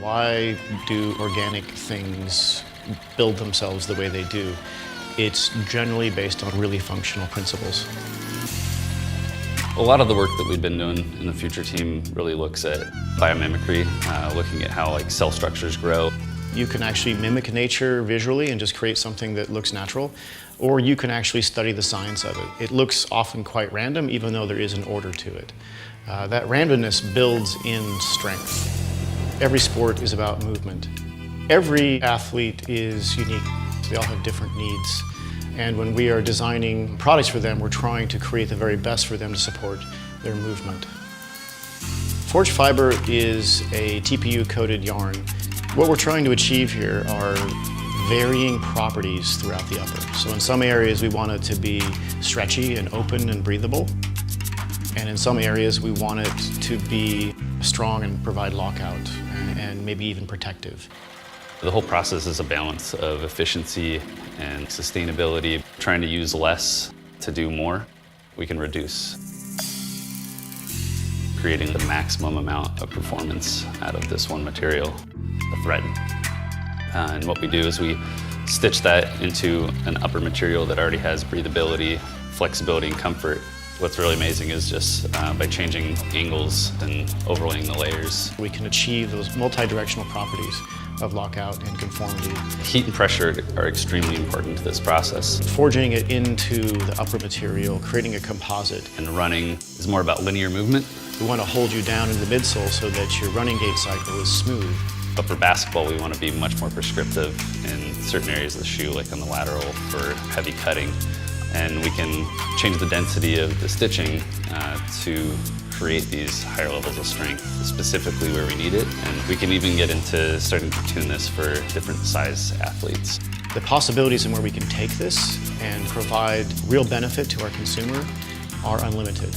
Why do organic things build themselves the way they do? It's generally based on really functional principles. A lot of the work that we've been doing in the Future team really looks at biomimicry, looking at how cell structures grow. You can actually mimic nature visually and just create something that looks natural, or you can actually study the science of it. It looks often quite random, even though there is an order to it. That randomness builds in strength. Every sport is about movement. Every athlete is unique. They all have different needs. And when we are designing products for them, we're trying to create the very best for them to support their movement. FORGEFIBER is a TPU-coated yarn. What we're trying to achieve here are varying properties throughout the upper. So in some areas, we want it to be stretchy and open and breathable. And in some areas, we want it to be strong and provide lockout and maybe even protective. The whole process is a balance of efficiency and sustainability. Trying to use less to do more, we can reduce, creating the maximum amount of performance out of this one material, the thread. And what we do is we stitch that into an upper material that already has breathability, flexibility, and comfort. What's really amazing is just by changing angles and overlaying the layers, we can achieve those multi-directional properties of lockout and conformity. Heat and pressure are extremely important to this process. Forging it into the upper material, creating a composite. And running is more about linear movement. We want to hold you down in the midsole so that your running gait cycle is smooth. But for basketball, we want to be much more prescriptive in certain areas of the shoe, like on the lateral for heavy cutting. And we can change the density of the stitching to create these higher levels of strength, specifically where we need it. And we can even get into starting to tune this for different size athletes. The possibilities in where we can take this and provide real benefit to our consumer are unlimited.